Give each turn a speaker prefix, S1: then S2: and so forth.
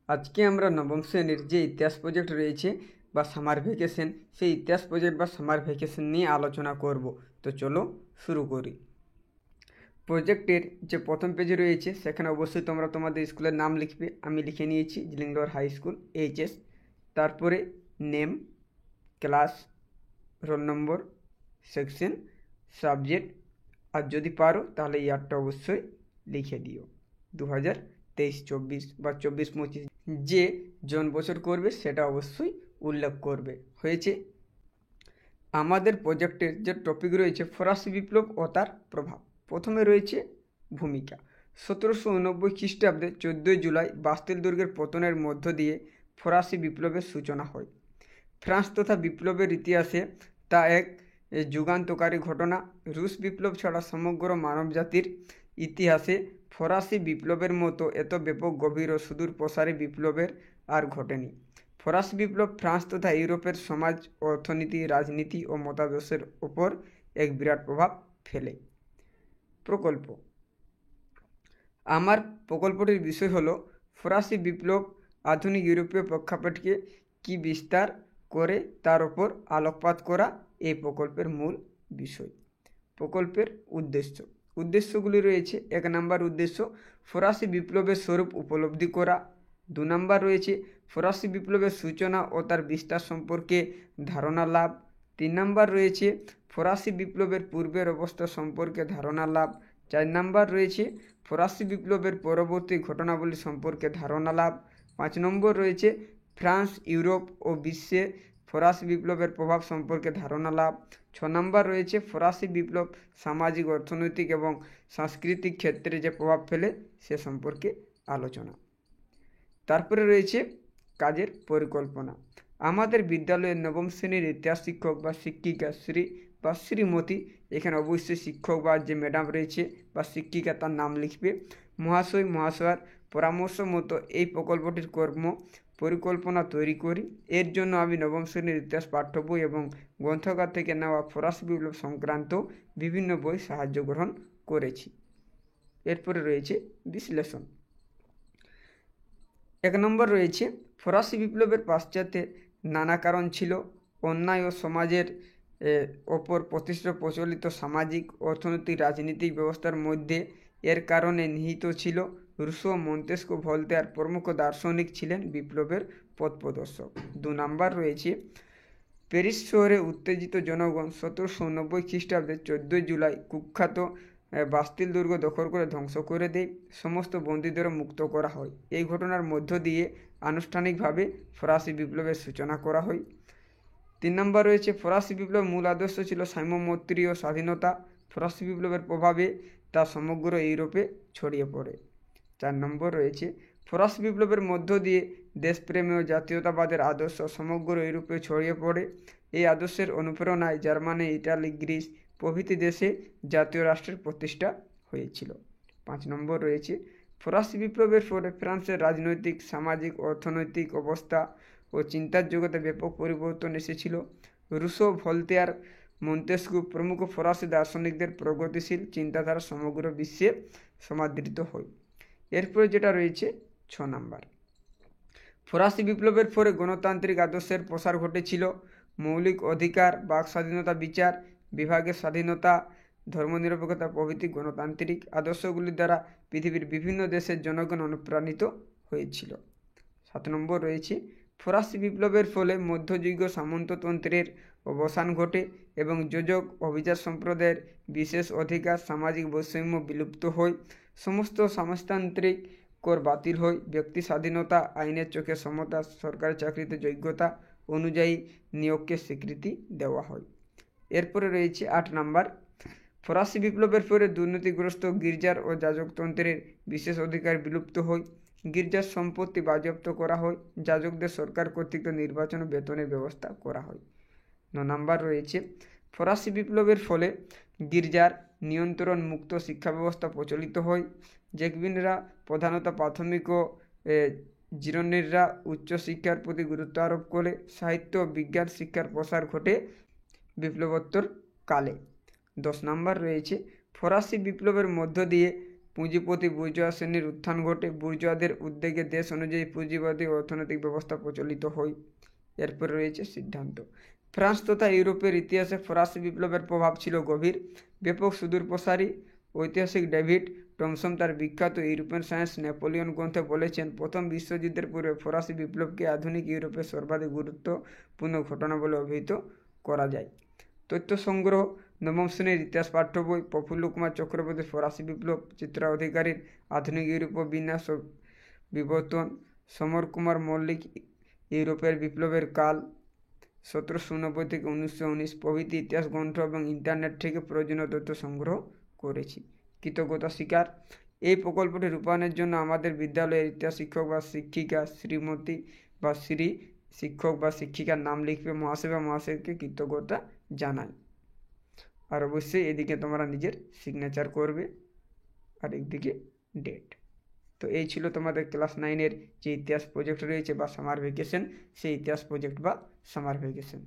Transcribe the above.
S1: আজকে আমরা নবম শ্রেণীর যে ইতিহাস প্রজেক্ট রয়েছে বা সামার ভ্যাকেশন, সেই ইতিহাস প্রজেক্ট বা সামার ভ্যাকেশন নিয়ে আলোচনা করব। তো চলো শুরু করি। প্রজেক্টের যে প্রথম পেজে রয়েছে সেখানে অবশ্যই তোমরা তোমাদের স্কুলের নাম লিখবে। আমি লিখে নিয়েছি জিলিংলোর হাই স্কুল এইচএস। তারপরে name, class, roll number, section, subject, আর যদি পারো তাহলে ইয়ারটা অবশ্যই লিখে দিও। 2023-24 বা 24-25 যে জন বছর করবে সেটা অবশ্যই উল্লেখ করবে। হয়েছে। আমাদের প্রজেক্টের যে টপিক রয়েছে ফরাসি বিপ্লব ও তার প্রভাব। প্রথমে রয়েছে ভূমিকা। 1789 খ্রিস্টাব্দে 14 জুলাই বাস্তিল দুর্গের পতনের মধ্য দিয়ে ফরাসি বিপ্লবের সূচনা হয়। ফ্রান্স তথা বিপ্লবের ইতিহাসে তা এক যুগান্তকারী ঘটনা। রুশ বিপ্লব ছাড়া সমগ্র মানবজাতির ইতিহাসে ফরাসি বিপ্লবের মতো এত ব্যাপক, গভীর ও সুদূর প্রসারী বিপ্লবের আর ঘটেনি। ফরাসি বিপ্লব ফ্রান্স তথা ইউরোপের সমাজ, অর্থনীতি, রাজনীতি ও মতাদর্শের ওপর এক বিরাট প্রভাব ফেলে। প্রকল্প। আমার প্রকল্পটির বিষয় হলো ফরাসি বিপ্লব আধুনিক ইউরোপীয় প্রেক্ষাপটকে কি বিস্তার করে তার ওপর আলোকপাত করা এই প্রকল্পের মূল বিষয়। প্রকল্পের উদ্দেশ্যগুলি রয়েছে: 1 নম্বর উদ্দেশ্য ফরাসি বিপ্লবের স্বরূপ উপলব্ধি করা। 2 নম্বর রয়েছে ফরাসি বিপ্লবের সূচনা ও তার বিস্তার সম্পর্কে ধারণা লাভ। 3 নম্বর রয়েছে ফরাসি বিপ্লবের পূর্বের অবস্থা সম্পর্কে ধারণা লাভ। 4 নম্বর রয়েছে ফরাসি বিপ্লবের পরবর্তী ঘটনাবলী সম্পর্কে ধারণা লাভ। 5 নম্বর রয়েছে ফ্রান্স, ইউরোপ ও বিশ্বে ফরাসি বিপ্লবের প্রভাব সম্পর্কে ধারণা লাভ। 6 নম্বর রয়েছে ফরাসি বিপ্লব সামাজিক, অর্থনৈতিক এবং সাংস্কৃতিক ক্ষেত্রে যে প্রভাব ফেলে সে সম্পর্কে আলোচনা। তারপরে রয়েছে কাজের পরিকল্পনা। আমাদের বিদ্যালয়ের নবম শ্রেণীর ইতিহাস শিক্ষক বা শিক্ষিকা শ্রী বা শ্রীমতী, এখানে অবশ্যই শিক্ষক বা যে ম্যাডাম রয়েছে বা শিক্ষিকা তার নাম লিখবে, মহাশয় মহাশয়ার পরামর্শ মতো এই প্রকল্পটির কর্ম পরিকল্পনা তৈরি করি। এর জন্য আমি নবম শ্রেণীর ইতিহাস পাঠ্য বই এবং গ্রন্থাগার থেকে নেওয়া ফরাসি বিপ্লব সংক্রান্ত বিভিন্ন বই সাহায্য গ্রহণ করেছি। এরপরে রয়েছে বিশ্লেষণ। 1 নম্বর রয়েছে ফরাসি বিপ্লবের পাশ্চাত্যে নানা কারণ ছিল। অন্যায় ও সমাজের ওপর প্রতিষ্ঠিত প্রচলিত সামাজিক, অর্থনৈতিক, রাজনৈতিক ব্যবস্থার মধ্যে এর কারণে নিহিত ছিল। রুসো, মন্তেস্কো, ভলতেয়ার প্রমুখ দার্শনিক ছিলেন বিপ্লবের পথপ্রদর্শক। 2 নম্বর রয়েছে প্যারিস শহরে উত্তেজিত জনগণ 1790 খ্রিস্টাব্দে 14 জুলাই কুখ্যাত বাস্তিল দুর্গ দখল করে ধ্বংস করে দেয়। সমস্ত বন্দীদেরও মুক্ত করা হয়। এই ঘটনার মধ্য দিয়ে আনুষ্ঠানিকভাবে ফরাসি বিপ্লবের সূচনা করা হয়। 3 নম্বর রয়েছে ফরাসি বিপ্লবের মূল আদর্শ ছিল সার্বভৌমত্ব ও স্বাধীনতা। ফরাসি বিপ্লবের প্রভাবে তা সমগ্র ইউরোপে ছড়িয়ে পড়ে। 4 নম্বর রয়েছে ফরাসি বিপ্লবের মধ্য দিয়ে দেশপ্রেম ও জাতীয়তাবাদের আদর্শ সমগ্র ইউরোপে ছড়িয়ে পড়ে। এই আদর্শের অনুপ্রেরণায় জার্মানি, ইটালি, গ্রিস প্রভৃতি দেশে জাতীয় রাষ্ট্রের প্রতিষ্ঠা হয়েছিল। 5 নম্বর রয়েছে ফরাসি বিপ্লবের ফলে ফ্রান্সের রাজনৈতিক, সামাজিক, অর্থনৈতিক অবস্থা ও চিন্তার জগতে ব্যাপক পরিবর্তন এসেছিল। রুসো, ভলতেয়ার, মন্তেস্কু প্রমুখ ফরাসি দার্শনিকদের প্রগতিশীল চিন্তাধারা সমগ্র বিশ্বে সমাদৃত হয়। এরপরে যেটা রয়েছে 6 নম্বর, ফরাসি বিপ্লবের ফলে গণতান্ত্রিক আদর্শের প্রসার ঘটেছিল। মৌলিক অধিকার, বাক স্বাধীনতা, বিচার বিভাগের স্বাধীনতা, ধর্মনিরপেক্ষতা প্রভৃতি গণতান্ত্রিক আদর্শগুলির দ্বারা পৃথিবীর বিভিন্ন দেশের জনগণ অনুপ্রাণিত হয়েছিল। 7 নম্বর রয়েছে ফরাসি বিপ্লবের ফলে মধ্যযুগীয় সামন্ততন্ত্রের অবসান ঘটে এবং যোজক অভিজাত সম্প্রদায়ের বিশেষ অধিকার, সামাজিক বৈষম্য বিলুপ্ত হয়। সমস্ত সমাজতান্ত্রিক কর বাতিল হয়। ব্যক্তি স্বাধীনতা, আইনের চোখে সমতা, সরকারি চাকরিতে যোগ্যতা অনুযায়ী নিয়োগকে স্বীকৃতি দেওয়া হয়। এরপরে রয়েছে 8 নম্বর, ফরাসি বিপ্লবের পরে দুর্নীতিগ্রস্ত গির্জার ও যাজকতন্ত্রের বিশেষ অধিকার বিলুপ্ত হয়। গির্জার সম্পত্তি বাজেয়াপ্ত করা হয়। যাজকদের সরকার কর্তৃক নির্বাচন ও বেতনের ব্যবস্থা করা হয়। 9 নম্বর রয়েছে ফরাসি বিপ্লবের ফলে গির্জার নিয়ন্ত্রণ মুক্ত শিক্ষা ব্যবস্থা প্রচলিত হয়। জ্যাকবিনরা প্রধানত প্রাথমিক ও জিরোনিররা উচ্চশিক্ষার প্রতি গুরুত্ব আরোপ করে। সাহিত্য ও বিজ্ঞান শিক্ষার প্রসার ঘটে বিপ্লবোত্তর কালে। 10 নম্বর রয়েছে ফরাসি বিপ্লবের মধ্য দিয়ে পুঁজিপতি বুর্জোয়া শ্রেণীর উত্থান ঘটে। বুর্জোয়াদের উদ্যোগে দেশ অনুযায়ী পুঁজিবাদী অর্থনৈতিক ব্যবস্থা প্রচলিত হয়। এরপরে রয়েছে সিদ্ধান্ত। ফ্রান্স তথা ইউরোপের ইতিহাসে ফরাসি বিপ্লবের প্রভাব ছিল গভীর, ব্যাপক, সুদূরপ্রসারী। ঐতিহাসিক ডেভিড টমসন তার বিখ্যাত ইউরোপিয়ান সায়েন্স নেপোলিয়ন গ্রন্থে বলেছেন, প্রথম বিশ্বযুদ্ধের পূর্বে ফরাসি বিপ্লবকে আধুনিক ইউরোপের সর্বাধিক গুরুত্বপূর্ণ ঘটনা বলে অভিহিত করা যায়। তথ্য সংগ্রহ: নবম শ্রেণীর ইতিহাস পাঠ্য বই, প্রফুল্ল কুমার চক্রবর্তীর ফরাসি বিপ্লব, চিত্রা অধিকারীর আধুনিক ইউরোপ বিন্যাস ও বিবর্তন, সমর কুমার মল্লিক ইউরোপের বিপ্লবের কাল 1790 থেকে 1919 প্রভৃতি ইতিহাস গ্রন্থ এবং ইন্টারনেট থেকে প্রয়োজনীয় তথ্য সংগ্রহ করেছি। কৃতজ্ঞতা স্বীকার: এই প্রকল্পটি রূপায়ণের জন্য আমাদের বিদ্যালয়ের ইতিহাস শিক্ষক বা শিক্ষিকা শ্রীমতী বা শ্রী শিক্ষক বা শিক্ষিকার নাম লিখবে। মহাশয় বা মহাশয়কে কৃতজ্ঞতা জানাই। আর অবশ্যই এদিকে তোমরা নিজের সিগনেচার করবে, আর একদিকে ডেট। তো এই ছিল তোমাদের ক্লাস 9-এর যে ইতিহাস প্রজেক্ট রয়েছে বা সামার ভ্যাকেশন, সেই ইতিহাস প্রজেক্ট বা সামার ভ্যাকেশন।